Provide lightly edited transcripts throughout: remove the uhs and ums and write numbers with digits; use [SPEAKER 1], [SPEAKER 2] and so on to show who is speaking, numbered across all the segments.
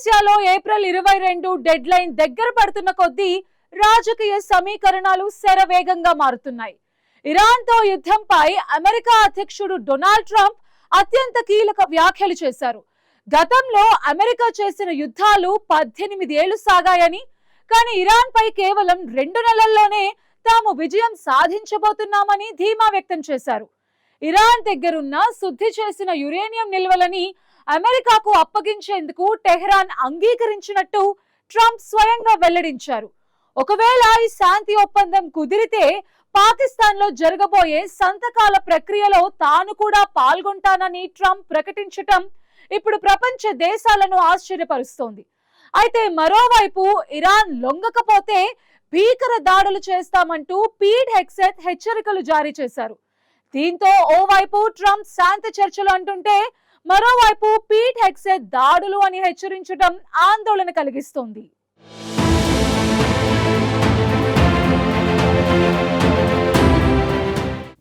[SPEAKER 1] పశ్చిమాసియాలో April 22 dead line దగ్గర పడుతున్న కొద్దీ రాజకీయ సమీకరణాలు శరవేగంగా మారుతున్నాయి. ఇరాన్తో యుద్ధంపై అమెరికా అధ్యక్షుడు డొనాల్డ్ ట్రంప్ అత్యంత కీలక వ్యాఖ్యలు చేశారు. గతంలో అమెరికా చేసిన యుద్ధాలు 18 ఏళ్లు సాగాయని, కానీ ఇరాన్ పై కేవలం 2 నెలల్లోనే తాము విజయం సాధించబోతున్నామని ధీమా వ్యక్తం చేశారు. ఇరాన్ దగ్గరున్న శుద్ధి చేసిన యురేనియం నిల్వలని అమెరికాకు అప్పగించేందుకు టెహ్రాన్ అంగీకరించినట్టు ట్రంప్ స్వయంగా వెల్లడించారు. ఒకవేళ ఈ శాంతి ఒప్పందం కుదిరితే పాకిస్తాన్ లో జరగబోయే సంతకాల ప్రక్రియలో తాను కూడా పాల్గొంటానని ట్రంప్ ప్రకటించటం ఇప్పుడు ప్రపంచ దేశాలను ఆశ్చర్యపరుస్తోంది. అయితే మరోవైపు ఇరాన్ లొంగకపోతే భీకర దాడులు చేస్తామంటూ పీట్ హెగ్సెత్ హెచ్చరికలు జారీ చేశారు. దీంతో ఓవైపు ట్రంప్ శాంతి చర్చలు అంటుంటే మరోవైపు పీట్ హెగ్సెత్ దాడులు అని హెచ్చరించడం ఆందోళన కలిగిస్తోంది.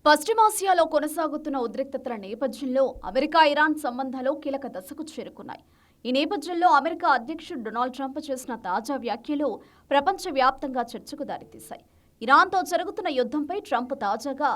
[SPEAKER 2] పశ్చిమాసియాలో కొనసాగుతున్న ఉద్రిక్తతల నేపథ్యంలో అమెరికా ఇరాన్ సంబంధాలు కీలక దశకు చేరుకున్నాయి. ఈ నేపథ్యంలో అమెరికా అధ్యక్షుడు డొనాల్డ్ ట్రంప్ చేసిన తాజా వ్యాఖ్యలు ప్రపంచవ్యాప్తంగా చర్చకు దారితీశాయి. ఇరాన్తో జరుగుతున్న యుద్ధంపై ట్రంప్ తాజాగా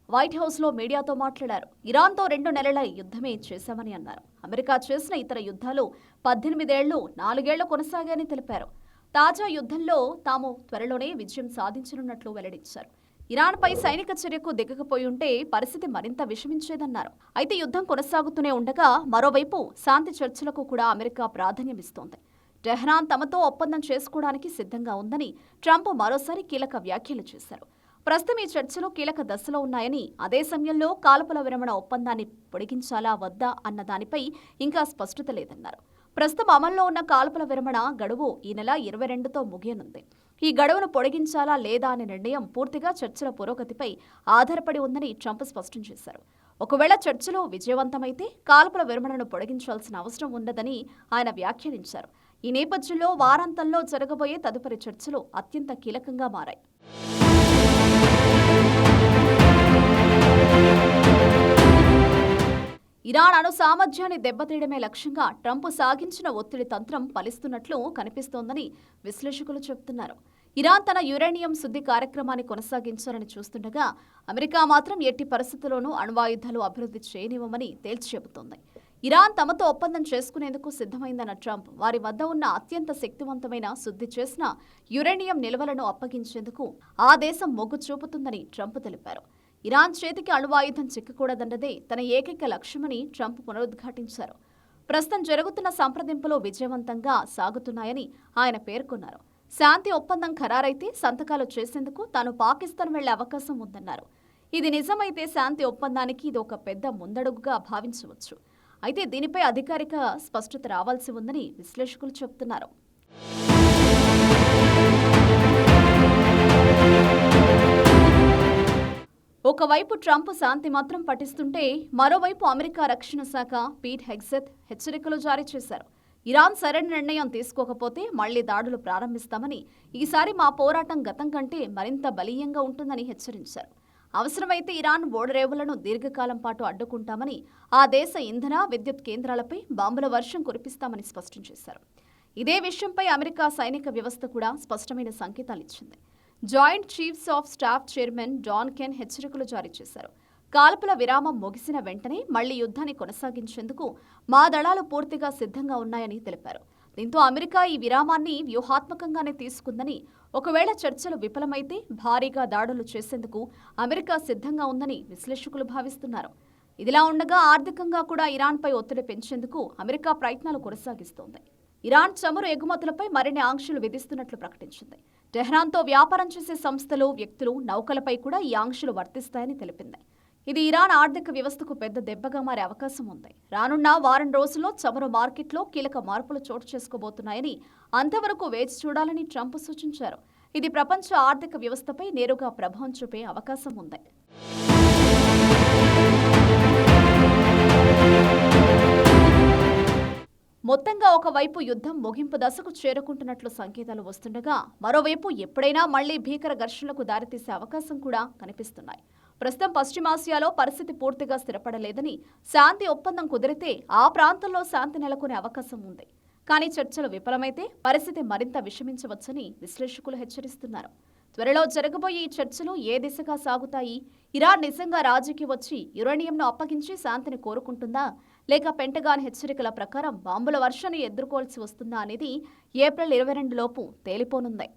[SPEAKER 2] వైట్ హౌస్లో మీడియాతో మాట్లాడారు. ఇరాన్తో 2 నెలల యుద్ధమే చేశామని అన్నారు. అమెరికా చేసిన ఇతర యుద్ధాలు 18 ఏళ్లు 4 ఏళ్లు కొనసాగాయని తెలిపారు. తాజా యుద్ధంలో తాము త్వరలోనే విజయం సాధించనున్నట్లు వెల్లడించారు. ఇరాన్పై సైనిక చర్యకు దిగకపోయి ఉంటే పరిస్థితి మరింత విషమించేదన్నారు. అయితే యుద్ధం కొనసాగుతూనే ఉండగా మరోవైపు శాంతి చర్చలకు కూడా అమెరికా ప్రాధాన్యమిస్తోంది. టెహ్రాన్ తమతో ఒప్పందం చేసుకోవడానికి సిద్ధంగా ఉందని ట్రంప్ మరోసారి కీలక వ్యాఖ్యలు చేశారు. ప్రస్తుతం ఈ చర్చలు కీలక దశలో ఉన్నాయని, అదే సమయంలో కాల్పుల విరమణ ఒప్పందాన్ని పొడిగించాలా వద్దా అన్న దానిపై ఇంకా స్పష్టత లేదన్నారు. ప్రస్తుతం అమల్లో ఉన్న కాల్పుల విరమణ గడువు ఈ నెల 22తో ముగియనుంది. ఈ గడువును పొడిగించాలా లేదా అనే నిర్ణయం పూర్తిగా చర్చల పురోగతిపై ఆధారపడి ఉందని ట్రంప్ స్పష్టం చేశారు. ఒకవేళ చర్చలు విజయవంతమైతే కాల్పుల విరమణను పొడిగించాల్సిన అవసరం ఉండదని ఆయన వ్యాఖ్యానించారు. ఈ నేపథ్యంలో వారాంతంలో జరగబోయే తదుపరి చర్చలు అత్యంత కీలకంగా మారాయి. ఇరాన్ అణు సామర్థ్యాన్ని దెబ్బతీయడమే లక్ష్యంగా ట్రంప్ సాగించిన ఒత్తిడి తంత్రం ఫలిస్తున్నట్లు కనిపిస్తోందని విశ్లేషకులు చెబుతున్నారు. ఇరాన్ తన యురేనియం శుద్ధి కార్యక్రమాన్ని కొనసాగించాలని చూస్తుండగా అమెరికా మాత్రం ఎట్టి పరిస్థితుల్లోనూ అణ్వాయుధాలు అభివృద్ధి చేయనివ్వమని తేల్చి చెబుతోంది. ఇరాన్ తమతో ఒప్పందం చేసుకునేందుకు సిద్ధమైందన్న ట్రంప్ వారి వద్ద ఉన్న అత్యంత శక్తివంతమైన శుద్ధి చేసిన యురేనియం నిల్వలను అప్పగించేందుకు ఆ దేశం మొగ్గు చూపుతుందని ట్రంప్ తెలిపారు. ఇరాన్ చేతికి అణ్వాయుధం చిక్కకూడదన్నదే తన ఏకైక లక్ష్యమని ట్రంప్ పునరుద్ఘాటించారు. ప్రస్తుతం జరుగుతున్న సంప్రదింపులు విజయవంతంగా సాగుతున్నాయని ఆయన పేర్కొన్నారు. శాంతి ఒప్పందం ఖరారైతే సంతకాలు చేసేందుకు తాను పాకిస్తాన్ వెళ్లే అవకాశం ఉందన్నారు. ఇది నిజమైతే శాంతి ఒప్పందానికి ఇది ఒక పెద్ద ముందడుగుగా భావించవచ్చు. అయితే దీనిపై అధికారిక స్పష్టత రావాల్సి ఉందని విశ్లేషకులు చెబుతున్నారు. ఒకవైపు ట్రంప్ శాంతి మాత్రం పఠిస్తుంటే మరోవైపు అమెరికా రక్షణ శాఖ పీట్ హెగ్సెత్ హెచ్చరికలు జారీ చేశారు. ఇరాన్ సరైన నిర్ణయం తీసుకోకపోతే మళ్లీ దాడులు ప్రారంభిస్తామని, ఈసారి మా పోరాటం గతం కంటే మరింత బలీయంగా ఉంటుందని హెచ్చరించారు. అవసరమైతే ఇరాన్ ఓడరేవులను దీర్ఘకాలం పాటు అడ్డుకుంటామని, ఆ దేశ ఇంధన విద్యుత్ కేంద్రాలపై బాంబుల వర్షం కురిపిస్తామని స్పష్టం చేశారు. ఇదే విషయంపై అమెరికా సైనిక వ్యవస్థ కూడా స్పష్టమైన సంకేతాలిచ్చింది. Joint chiefs of staff chairman Dan Caine హెచ్చరికలు జారీ చేశారు. కాల్పుల విరామం ముగిసిన వెంటనే మళ్లీ యుద్ధాన్ని కొనసాగించేందుకు మా దళాలు పూర్తిగా సిద్ధంగా ఉన్నాయని తెలిపారు. దీంతో అమెరికా ఈ విరామాన్ని వ్యూహాత్మకంగానే తీసుకుందని, ఒకవేళ చర్చలు విఫలమైతే భారీగా దాడులు చేసేందుకు అమెరికా సిద్ధంగా ఉందని విశ్లేషకులు భావిస్తున్నారు. ఇదిలా ఉండగా ఆర్థికంగా కూడా ఇరాన్పై ఒత్తిడి పెంచేందుకు అమెరికా ప్రయత్నాలు కొనసాగిస్తోంది. ఇరాన్ చమురు ఎగుమతులపై మరిన్ని ఆంక్షలు విధిస్తున్నట్లు ప్రకటించింది. టెహ్రాన్తో వ్యాపారం చేసే సంస్థలు, వ్యక్తులు, నౌకలపై కూడా ఈ ఆంక్షలు వర్తిస్తాయని తెలిపింది. ఇది ఇరాన్ ఆర్థిక వ్యవస్థకు పెద్ద దెబ్బగా మారే అవకాశం ఉంది. రానున్న వారం రోజుల్లో చమురు మార్కెట్లో కీలక మార్పులు చోటు చేసుకోబోతున్నాయని, అంతవరకు వేచి చూడాలని ట్రంప్ సూచించారు. ఇది ప్రపంచ ఆర్థిక వ్యవస్థపై నేరుగా ప్రభావం చూపే అవకాశం ఉంది. మొత్తంగా ఒకవైపు యుద్ధం ముగింపు దశకు చేరుకుంటున్నట్లు సంకేతాలు వస్తుండగా, మరోవైపు ఎప్పుడైనా మళ్లీ భీకర ఘర్షణలకు దారితీసే అవకాశం కూడా కనిపిస్తున్నాయి. ప్రస్తుతం పశ్చిమాసియాలో పరిస్థితి పూర్తిగా స్థిరపడలేదని, శాంతి ఒప్పందం కుదిరితే ఆ ప్రాంతంలో శాంతి నెలకొనే అవకాశం ఉంది. కానీ చర్చలు విఫలమైతే పరిస్థితి మరింత విషమించవచ్చని విశ్లేషకులు హెచ్చరిస్తున్నారు. త్వరలో జరగబోయే ఈ చర్చలు ఏ దిశగా సాగుతాయి? ఇరాన్ నిజంగా రాజీకి వచ్చి యురేనియంను అప్పగించి శాంతిని కోరుకుంటుందా, లేక పెంటగాన్ హెచ్చరికల ప్రకారం బాంబుల వర్షాన్ని ఎదుర్కోవాల్సి వస్తుందా అనేది ఏప్రిల్ 22 లోపు తేలిపోనుంది.